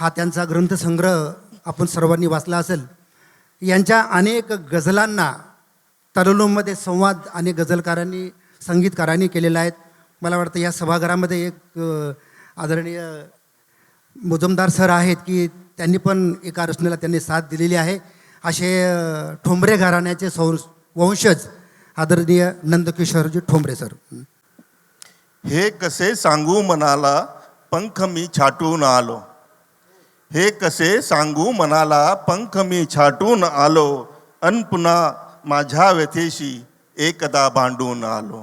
हा त्यांचा ग्रंथसंग्रह आपण सर्वांनी वाचला असेल. यांच्या अनेक गझलांना तरुणांमध्ये संवाद आणि गझलकारांनी संगीतकारांनी केलेला आहेत. मला वाटतं या सभागृहामध्ये एक आदरणीय मुजुमदार सर आहेत की त्यांनी पण एका रचनेला त्यांनी साथ दिलेली आहे. असे ठोंबरे घराण्याचे वंशज आदरणीय नंदकिशोरजी ठोंबरे सर. हे कसे सांगू मनाला पंख मी छाटून आलो. हे कसे सांगू मनाला पंख मी छाटून आलो. अन पुन्हा माझ्या व्यथेशी एकदा भांडून आलो.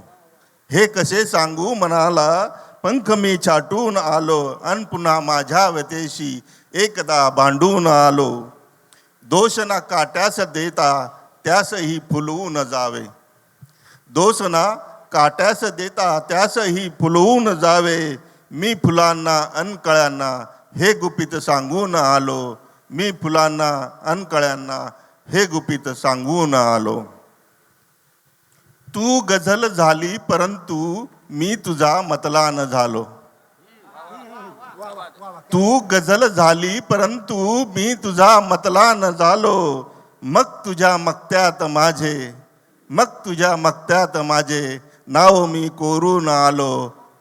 हे कसे सांगू मनाला पंख मी छाटून आलो. अन पुन्हा माझ्या व्यथेशी एकदा भांडून आलो. दोष ना काट्यास देता त्यासही फुलवून जावे. दोष ना काट्यास देता त्यासही फुलवून जावे. मी फुलांना अन कळ्यांना हे गुपित सांगून आलो. मी फुलांना अन कळ्यांना हे गुपित सांगून आलो. तू गझल झाली परंतु मी तुझा मतला न झालो. तू गझल झाली परंतु मी तुझा मतला न झालो. मग तुझ्या मक्त्यात माझे मग तुझ्या मक्त्यात माझे नाव मी कोरून आलो.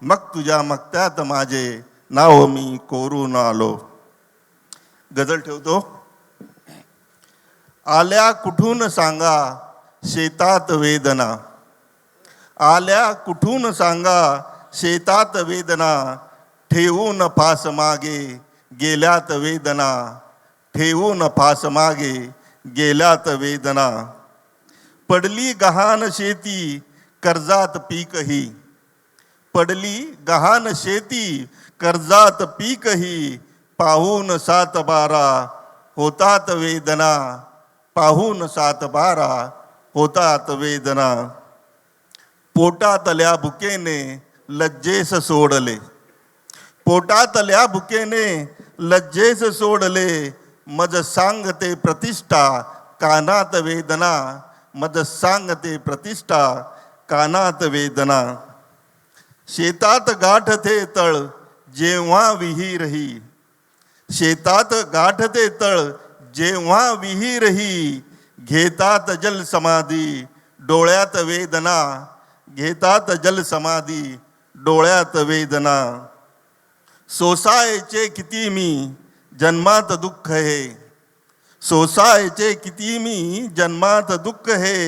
मग तुझ्या मक्त्यात माझे नाव मी कोरून आलो. गझल ठेवतो. आल्या कुठून सांगा शेतात वेदना. आल्या कुठून सांगा शेतात वेदना. ठेवून फास मागे गेल्यात वेदना. ठेवून फास मागे गेल्यात वेदना. पडली गहाण शेती कर्जात पीकही. पडली गहाण शेती कर्जात पीकही. पाहून 7-12 होतात वेदना. पाहून 7-12 होतात वेदना. पोटातल्या भुकेने लज्जेस सोडले. पोटातल्या भुकेने लज्जेस सोडले. मज सांगते प्रतिष्ठा कानात वेदना. मज सांगते प्रतिष्ठा कानात वेदना. शेतात गाठते तळ जेव्हा विहीरही. शेतात गाठते तळ जेव्हा विहीरही. घेतात जल समाधी डोळ्यात वेदना. घेतात जल समाधी डोळ्यात वेदना. सोसायचे किती मी जन्मात दुःख हे. सोसायचे किती मी जन्मात दुःख हे.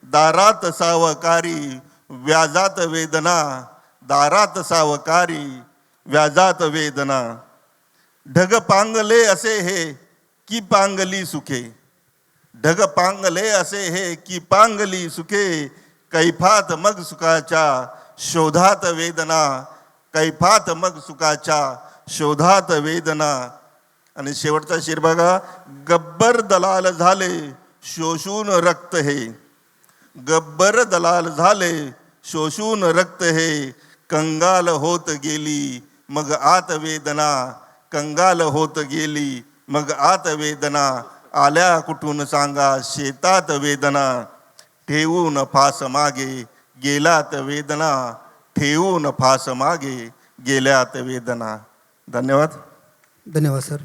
दारात सावकारी व्याजात वेदना. दारात सावकारी व्याजात वेदना. ढग पांगले असे हे की पांगली सुखे. ढग पांगले असे हे की पांगली सुखे. कैफात मग सुखाच्या शोधात वेदना. कैफात मग सुखाच्या शोधात वेदना. आणि शेवटचा शेर बघा. गब्बर दलाल झाले शोषून रक्त हे. गब्बर दलाल झाले शोषून रक्त हे. कंगाल होत गेली मग आत वेदना. कंगाल होत गेली मग आत वेदना. आल्या कुठून सांगा शेतात वेदना. ठेवून फास मागे गेल्यात वेदना. ठेवून फास मागे गेल्यात वेदना. धन्यवाद. धन्यवाद सर.